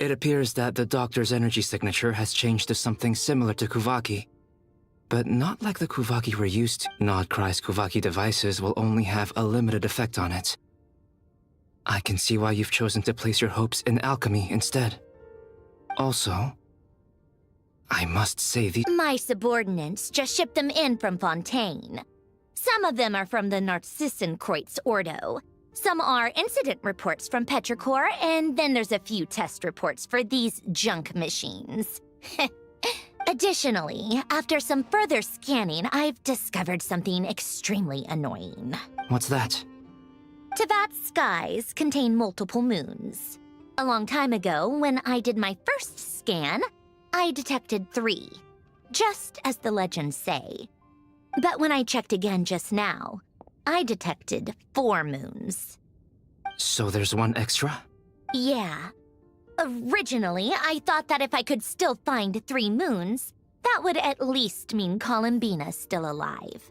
It appears that the doctor's energy signature has changed to something similar to Kuvaki. But not like the Kuvaki we're used to. Nod-Krai's Kuvaki devices will only have a limited effect on it. I can see why you've chosen to place your hopes in alchemy instead. Also, I must say My subordinates just shipped them in from Fontaine. Some of them are from the Narcissenkreuz Ordo. Some are incident reports from Petrichor, and then there's a few test reports for these junk machines. Additionally, after some further scanning, I've discovered something extremely annoying. What's that? Teyvat's skies contain multiple moons. A long time ago, when I did my first scan, I detected 3, just as the legends say. But when I checked again just now, I detected 4 moons. So there's one extra? Yeah. Originally, I thought that if I could still find 3 moons, that would at least mean Columbina's still alive.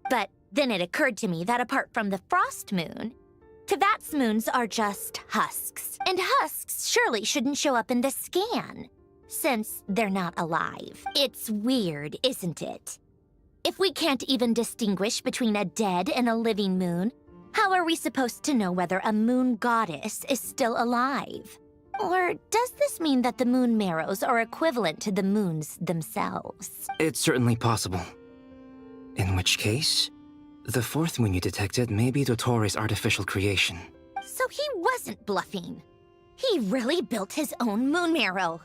But then it occurred to me that apart from the frost moon, Teyvat's moons are just husks. And husks surely shouldn't show up in the scan, since they're not alive. It's weird, isn't it? If we can't even distinguish between a dead and a living moon, how are we supposed to know whether a moon goddess is still alive? Or does this mean that the moon marrows are equivalent to the moons themselves? It's certainly possible. In which case, the 4th moon you detected may be Dottore artificial creation. So he wasn't bluffing. He really built his own moon marrow.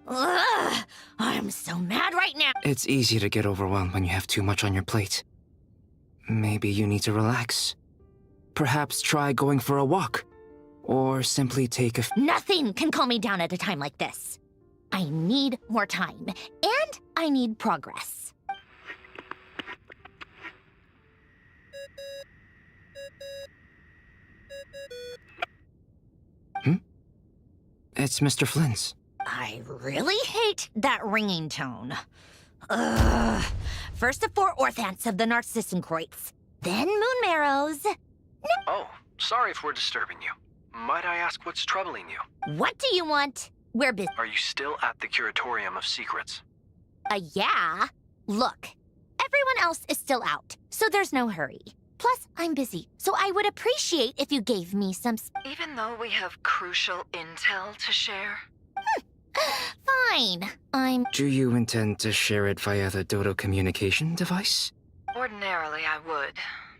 Ugh! I'm so mad right now! It's easy to get overwhelmed when you have too much on your plate. Maybe you need to relax. Perhaps try going for a walk. Or simply take a... Nothing can calm me down at a time like this. I need more time, and I need progress. It's Mr. Flynn's. I really hate that ringing tone. Ugh. First the 4 orthants of the Narcissenkreuz, then moon marrows. Oh, sorry if we're disturbing you. Might I ask what's troubling you? What do you want? We're busy. Are you still at the Curatorium of Secrets? Yeah. Look, everyone else is still out, so there's no hurry. Plus, I'm busy, so I would appreciate if you gave me some... Even though we have crucial intel to share? Fine. Do you intend to share it via the Dodo communication device? Ordinarily, I would,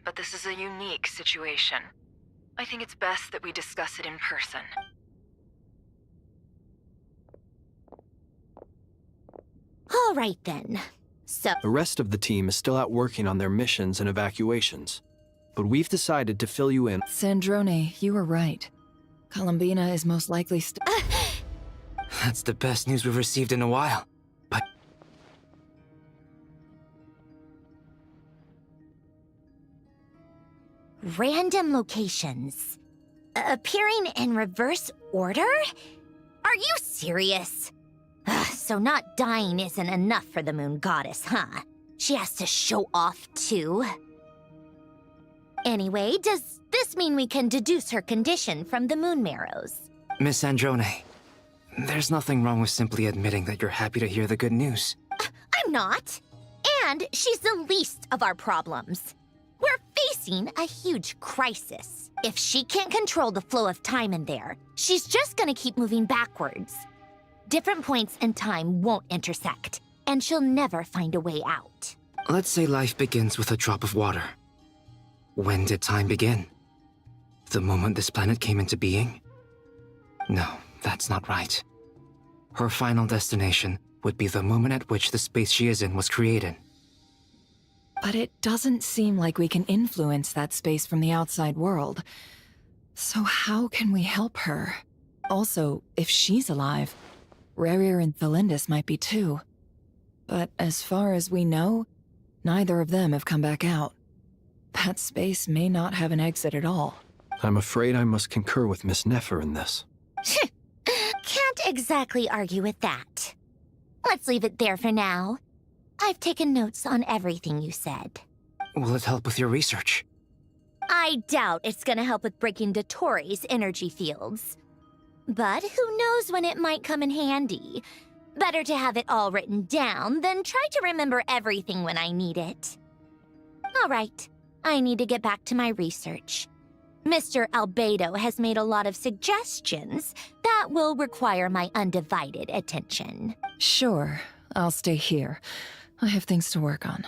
but this is a unique situation. I think it's best that we discuss it in person. All right, then. So... The rest of the team is still out working on their missions and evacuations, but we've decided to fill you in. Sandrone, you were right. Columbina is most likely That's the best news we've received in a while. But... Random locations. Appearing in reverse order? Are you serious? So not dying isn't enough for the moon goddess, huh? She has to show off too. Anyway, does this mean we can deduce her condition from the moon marrows? Miss Sandrone, there's nothing wrong with simply admitting that you're happy to hear the good news. I'm not. And she's the least of our problems. We're facing a huge crisis. If she can't control the flow of time in there, she's just gonna keep moving backwards. Different points in time won't intersect, and she'll never find a way out. Let's say life begins with a drop of water. When did time begin? The moment this planet came into being? No, that's not right. Her final destination would be the moment at which the space she is in was created. But it doesn't seem like we can influence that space from the outside world. So how can we help her? Also, if she's alive, Rerir and Thelindis might be too. But as far as we know, neither of them have come back out. That space may not have an exit at all. I'm afraid I must concur with Miss Nefer in this. Can't exactly argue with that. Let's leave it there for now. I've taken notes on everything you said. Will it help with your research? I doubt it's gonna help with breaking Dottori's energy fields. But who knows when it might come in handy. Better to have it all written down than try to remember everything when I need it. All right, I need to get back to my research. Mr. Albedo has made a lot of suggestions that will require my undivided attention. Sure, I'll stay here. I have things to work on.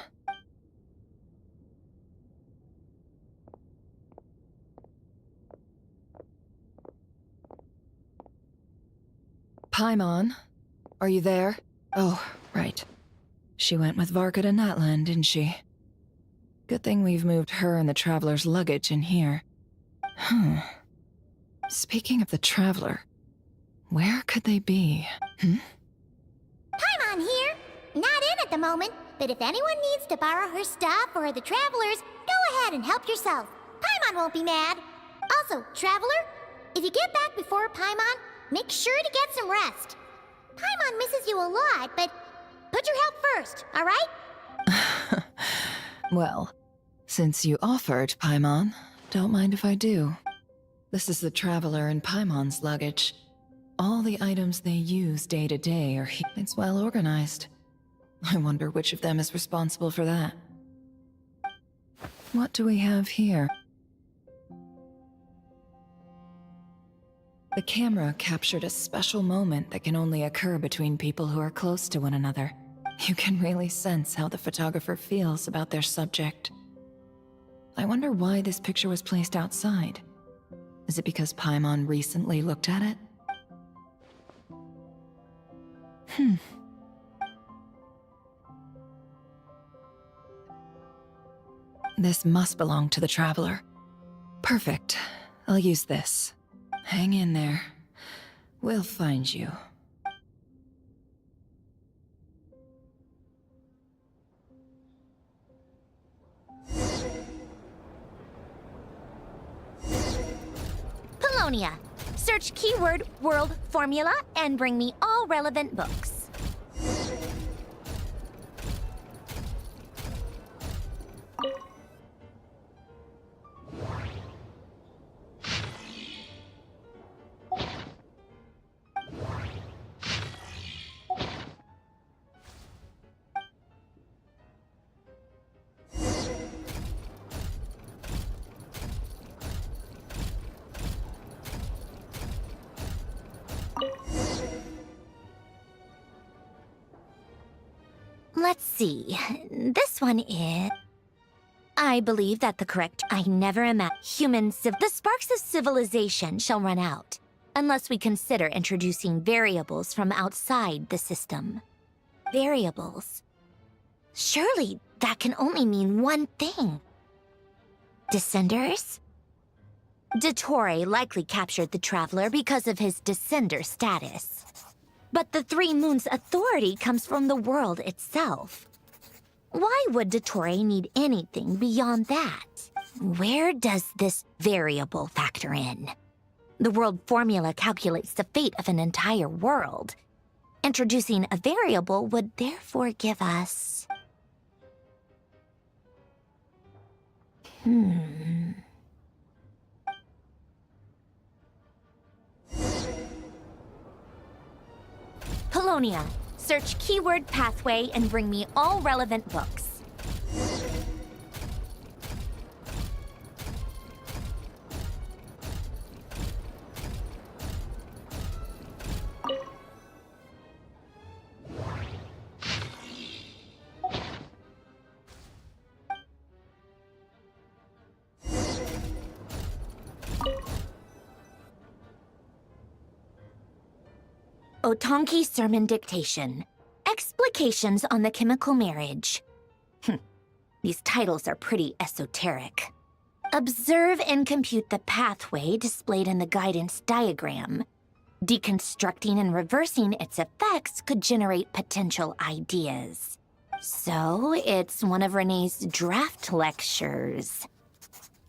Paimon, are you there? Oh, right. She went with Varka to Natlan, didn't she? Good thing we've moved her and the Traveler's luggage in here. Speaking of the Traveler, where could they be? Paimon here. Not in at the moment, but if anyone needs to borrow her stuff or the Travelers, go ahead and help yourself. Paimon won't be mad. Also, Traveler, if you get back before Paimon, make sure to get some rest. Paimon misses you a lot, but put your health first, all right? Well, since you offered, Paimon, don't mind if I do. This is the Traveler and Paimon's luggage. All the items they use day to day are here. It's well organized. I wonder which of them is responsible for that. What do we have here? The camera captured a special moment that can only occur between people who are close to one another. You can really sense how the photographer feels about their subject. I wonder why this picture was placed outside. Is it because Paimon recently looked at it? This must belong to the Traveler. Perfect. I'll use this. Hang in there. We'll find you. Polonia. Search keyword world formula and bring me all relevant books. Let's see. This one is... I believe that the correct... I never imagined the sparks of civilization shall run out, unless we consider introducing variables from outside the system. Variables? Surely that can only mean one thing. Descenders? Dottore likely captured the Traveler because of his descender status. But the Three Moons' authority comes from the world itself. Why would Dottore need anything beyond that? Where does this variable factor in? The world formula calculates the fate of an entire world. Introducing a variable would therefore give us... Polonia. Search keyword pathway and bring me all relevant books. Otonki Sermon Dictation. Explications on the Chemical Marriage. These titles are pretty esoteric. Observe and compute the pathway displayed in the guidance diagram. Deconstructing and reversing its effects could generate potential ideas. So, it's one of Renee's draft lectures.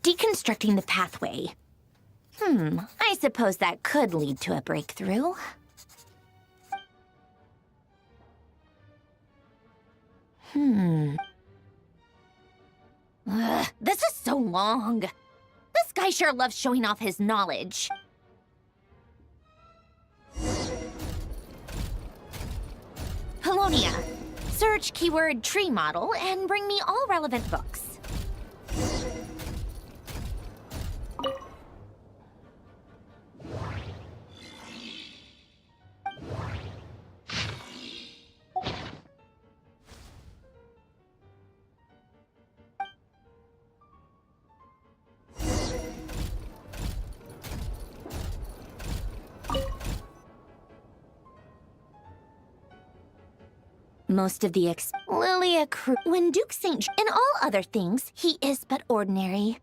Deconstructing the pathway. I suppose that could lead to a breakthrough. This is so long. This guy sure loves showing off his knowledge. Polonia. Search keyword tree model and bring me all relevant books. Most of the Lilia crew. When Duke St. In all other things, he is but ordinary.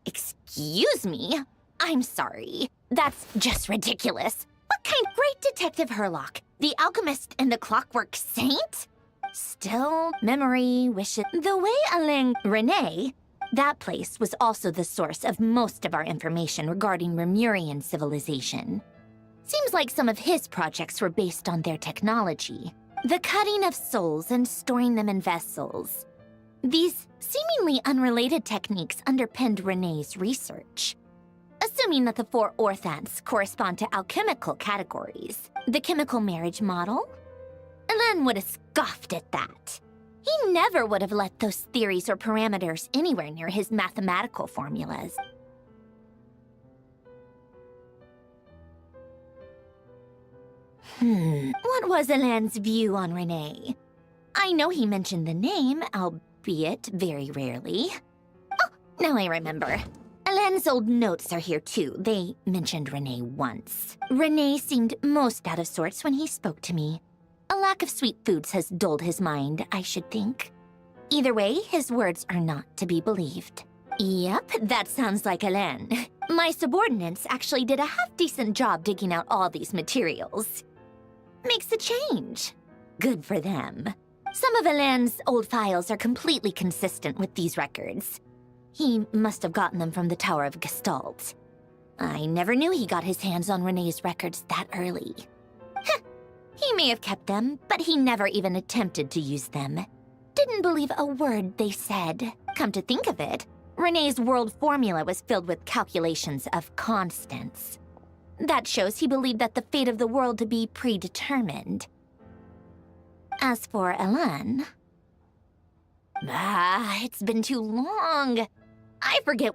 Excuse me? I'm sorry. That's just ridiculous. What kind? Great Detective Herlock, the alchemist and the clockwork saint? Still, memory, wishes. The way Alain Renee, that place was also the source of most of our information regarding Remurian civilization. Seems like some of his projects were based on their technology. The cutting of souls and storing them in vessels. These seemingly unrelated techniques underpinned Renee's research. Assuming that the 4 orthants correspond to alchemical categories, the chemical marriage model? Alain would have scoffed at that. He never would have let those theories or parameters anywhere near his mathematical formulas. What was Alain's view on Renee? I know he mentioned the name, albeit very rarely. Oh, now I remember. Alain's old notes are here too. They mentioned Renee once. Renee seemed most out of sorts when he spoke to me. A lack of sweet foods has dulled his mind, I should think. Either way, his words are not to be believed. Yep, that sounds like Alain. My subordinates actually did a half-decent job digging out all these materials. Makes a change. Good for them. Some of Alain's old files are completely consistent with these records. He must have gotten them from the Tower of Gestalt. I never knew he got his hands on Renee's records that early. Heh, he may have kept them, but he never even attempted to use them. Didn't believe a word they said. Come to think of it, Renee's world formula was filled with calculations of constants. That shows he believed that the fate of the world to be predetermined. As for Alain... it's been too long. I forget...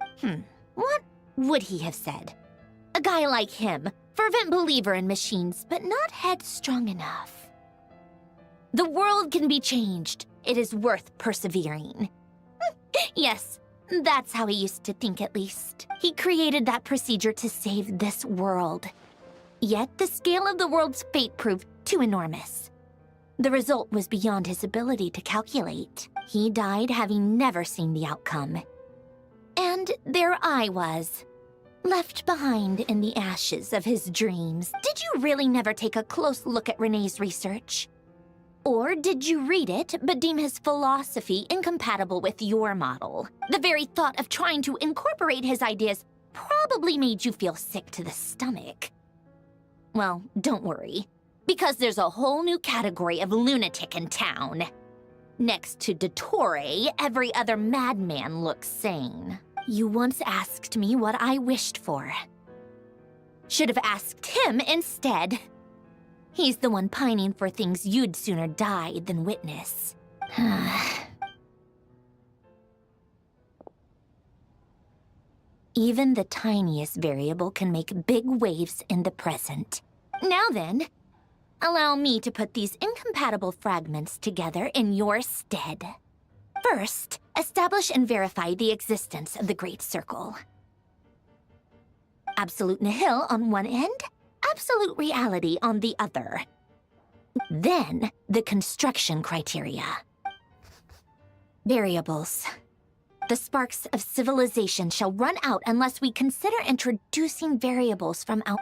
What would he have said? A guy like him, fervent believer in machines, but not headstrong enough. The world can be changed. It is worth persevering. Yes, that's how he used to think, at least. He created that procedure to save this world. Yet the scale of the world's fate proved too enormous. The result was beyond his ability to calculate. He died having never seen the outcome. And there I was, left behind in the ashes of his dreams. Did you really never take a close look at Renee's research? Or did you read it, but deem his philosophy incompatible with your model? The very thought of trying to incorporate his ideas probably made you feel sick to the stomach. Well, don't worry, because there's a whole new category of lunatic in town. Next to Dottore, every other madman looks sane. You once asked me what I wished for. Should have asked him instead. He's the one pining for things you'd sooner die than witness. Even the tiniest variable can make big waves in the present. Now then, allow me to put these incompatible fragments together in your stead. First, establish and verify the existence of the Great Circle. Absolute nihil on one end, absolute reality on the other. Then, the construction criteria. Variables. The sparks of civilization shall run out unless we consider introducing variables from out...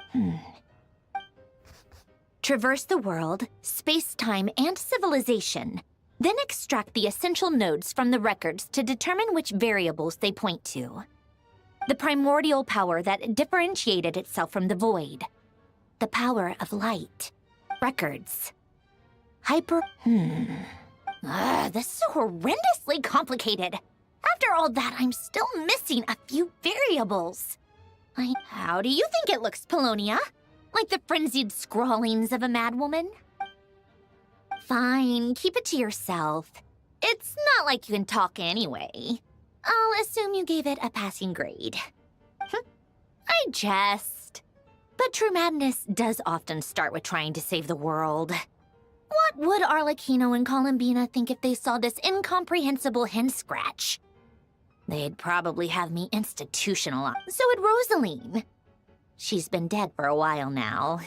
Traverse the world, space-time, and civilization. Then extract the essential nodes from the records to determine which variables they point to. The primordial power that differentiated itself from the void. The power of light. Records. This is so horrendously complicated. After all that, I'm still missing a few variables. How do you think it looks, Polonia? Like the frenzied scrawlings of a madwoman? Fine, keep it to yourself. It's not like you can talk anyway. I'll assume you gave it a passing grade. I jest. But true madness does often start with trying to save the world. What would Arlecchino and Columbina think if they saw this incomprehensible hen scratch? They'd probably have me institutionalized. So would Rosaline. She's been dead for a while now.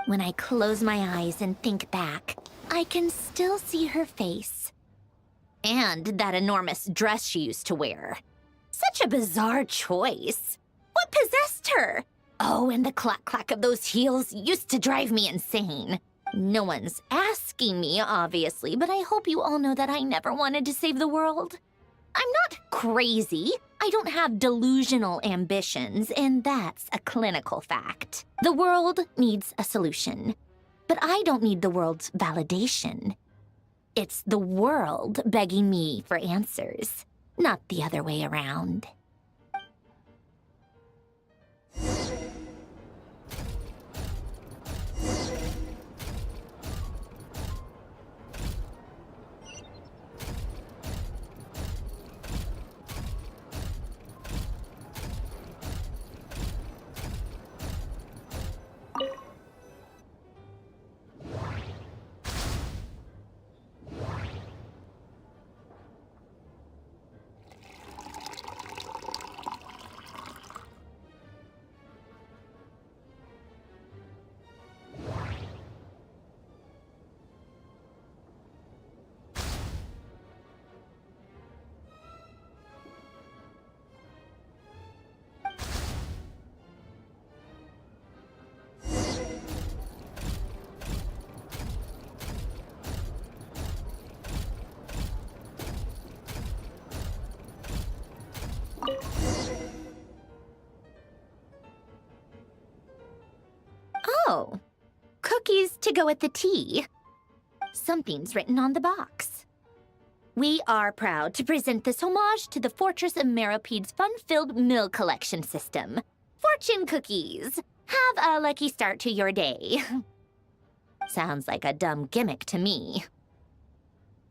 When I close my eyes and think back, I can still see her face. And that enormous dress she used to wear. Such a bizarre choice. What possessed her? Oh, and the clack-clack of those heels used to drive me insane. No one's asking me, obviously, but I hope you all know that I never wanted to save the world. I'm not crazy. I don't have delusional ambitions, and that's a clinical fact. The world needs a solution, but I don't need the world's validation. It's the world begging me for answers, not the other way around. Oh, cookies to go with the tea. Something's written on the box. We are proud to present this homage to the Fortress of Meropede's fun-filled mill collection system. Fortune cookies. Have a lucky start to your day. Sounds like a dumb gimmick to me.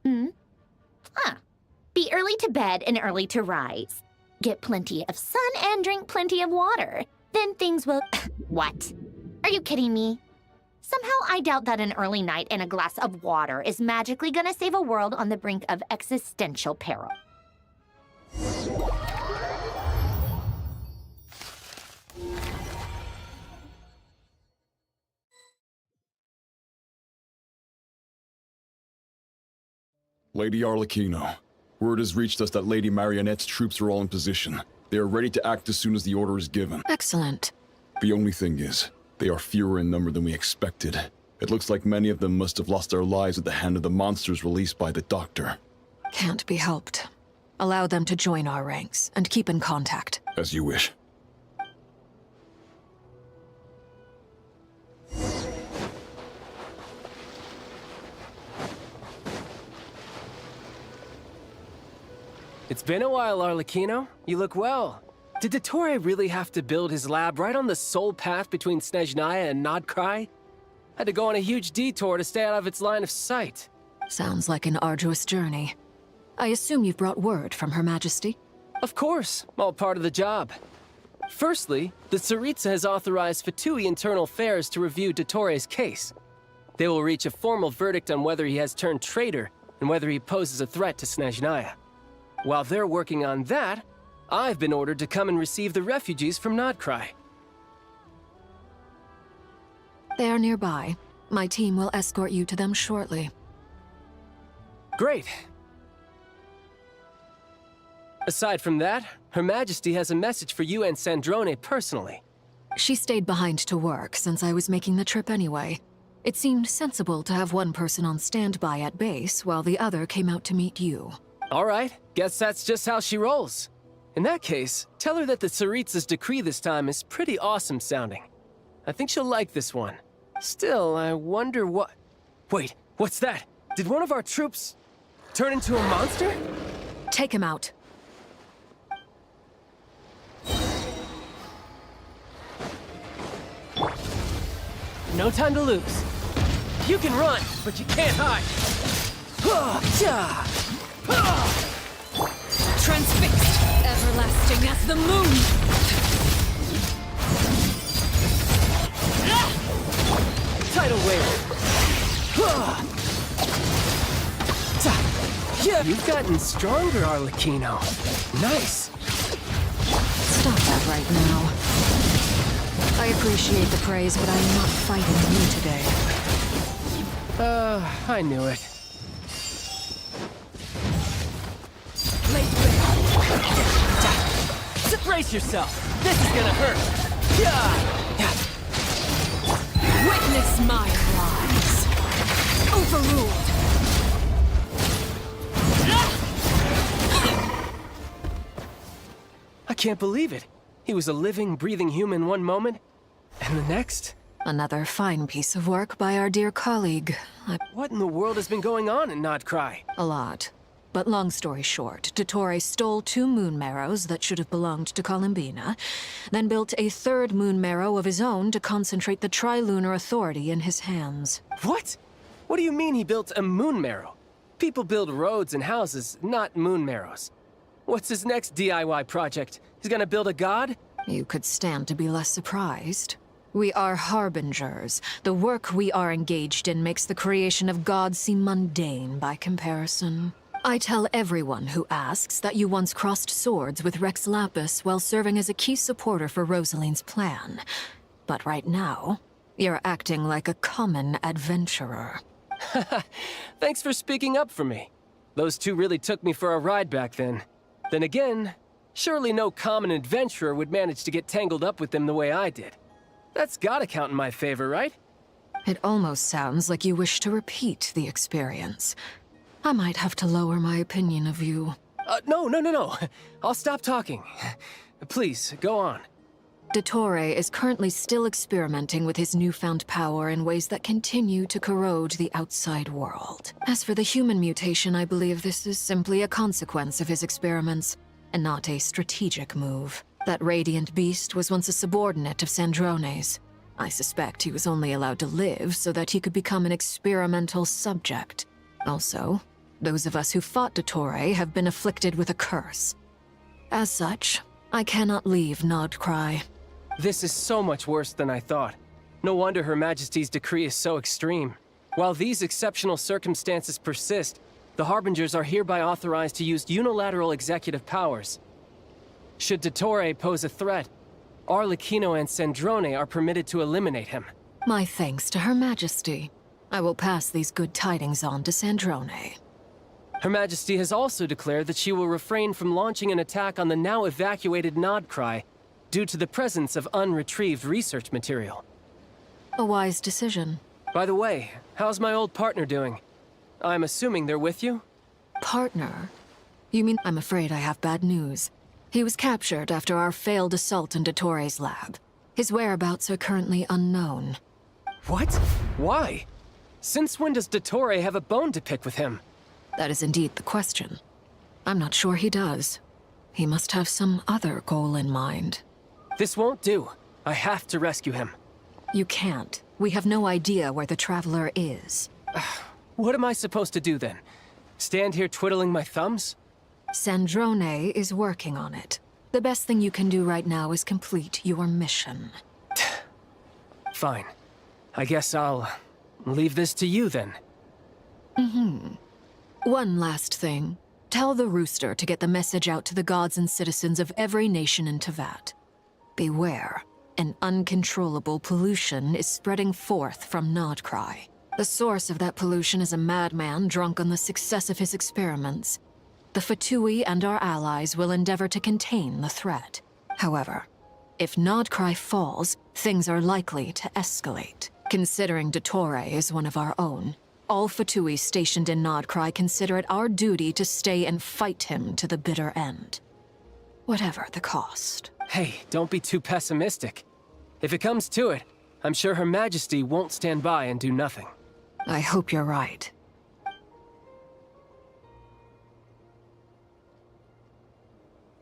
Be early to bed and early to rise. Get plenty of sun and drink plenty of water. Then things will... What? Are you kidding me? Somehow I doubt that an early night and a glass of water is magically gonna save a world on the brink of existential peril. Lady Arlecchino, word has reached us that Lady Marionette's troops are all in position. They are ready to act as soon as the order is given. Excellent. The only thing is, they are fewer in number than we expected. It looks like many of them must have lost their lives at the hand of the monsters released by the Doctor. Can't be helped. Allow them to join our ranks and keep in contact. As you wish. It's been a while, Arlecchino. You look well. Did Dottore really have to build his lab right on the sole path between Snezhnaya and Nod-Krai? Had to go on a huge detour to stay out of its line of sight. Sounds like an arduous journey. I assume you've brought word from Her Majesty? Of course, all part of the job. Firstly, the Tsaritsa has authorized Fatui Internal Affairs to review Dottore's case. They will reach a formal verdict on whether he has turned traitor and whether he poses a threat to Snezhnaya. While they're working on that, I've been ordered to come and receive the refugees from Nod-Krai. They are nearby. My team will escort you to them shortly. Great. Aside from that, Her Majesty has a message for you and Sandrone personally. She stayed behind to work since I was making the trip anyway. It seemed sensible to have one person on standby at base while the other came out to meet you. All right, guess that's just how she rolls. In that case, tell her that the Tsaritsa's decree this time is pretty awesome sounding. I think she'll like this one. Still, I wonder what... Wait, what's that? Did one of our troops turn into a monster? Take him out. No time to lose. You can run, but you can't hide. Transfixed, everlasting as the moon. Tidal wave. You've gotten stronger, Arlecchino. Nice. Stop that right now. I appreciate the praise, but I'm not fighting you today. I knew it. Brace yourself. This is gonna hurt. Witness my lies. Overruled. I can't believe it. He was a living, breathing human one moment, and the next? Another fine piece of work by our dear colleague. What in the world has been going on in Nod-Krai? A lot. But long story short, Dottore stole 2 moon marrows that should have belonged to Columbina, then built a 3rd moon marrow of his own to concentrate the Trilunar Authority in his hands. What? What do you mean he built a moon marrow? People build roads and houses, not moon marrows. What's his next DIY project? He's gonna build a god? You could stand to be less surprised. We are harbingers. The work we are engaged in makes the creation of gods seem mundane by comparison. I tell everyone who asks that you once crossed swords with Rex Lapis while serving as a key supporter for Rosaline's plan. But right now, you're acting like a common adventurer. Thanks for speaking up for me. Those 2 really took me for a ride back then. Then again, surely no common adventurer would manage to get tangled up with them the way I did. That's gotta count in my favor, right? It almost sounds like you wish to repeat the experience. I might have to lower my opinion of you. No. I'll stop talking. Please, go on. Dottore is currently still experimenting with his newfound power in ways that continue to corrode the outside world. As for the human mutation, I believe this is simply a consequence of his experiments, and not a strategic move. That radiant beast was once a subordinate of Sandrone's. I suspect he was only allowed to live so that he could become an experimental subject. Also, those of us who fought Dottore have been afflicted with a curse. As such, I cannot leave Nod-Krai. This is so much worse than I thought. No wonder Her Majesty's decree is so extreme. While these exceptional circumstances persist, the Harbingers are hereby authorized to use unilateral executive powers. Should Dottore pose a threat, Arlecchino and Sandrone are permitted to eliminate him. My thanks to Her Majesty. I will pass these good tidings on to Sandrone. Her Majesty has also declared that she will refrain from launching an attack on the now evacuated Nod-Krai due to the presence of unretrieved research material. A wise decision. By the way, how's my old partner doing? I'm assuming they're with you? Partner? You mean I'm afraid I have bad news. He was captured after our failed assault in Dottore's lab. His whereabouts are currently unknown. What? Why? Since when does Dottore have a bone to pick with him? That is indeed the question. I'm not sure he does. He must have some other goal in mind. This won't do. I have to rescue him. You can't. We have no idea where the Traveler is. What am I supposed to do then? Stand here twiddling my thumbs? Sandrone is working on it. The best thing you can do right now is complete your mission. Fine. I guess I'll leave this to you then. One last thing. Tell the Rooster to get the message out to the gods and citizens of every nation in Teyvat. Beware. An uncontrollable pollution is spreading forth from Nod-Krai. The source of that pollution is a madman drunk on the success of his experiments. The Fatui and our allies will endeavor to contain the threat. However, if Nod-Krai falls, things are likely to escalate. Considering Dottore is one of our own, all Fatui stationed in Nod-Krai consider it our duty to stay and fight him to the bitter end. Whatever the cost. Hey, don't be too pessimistic. If it comes to it, I'm sure Her Majesty won't stand by and do nothing. I hope you're right.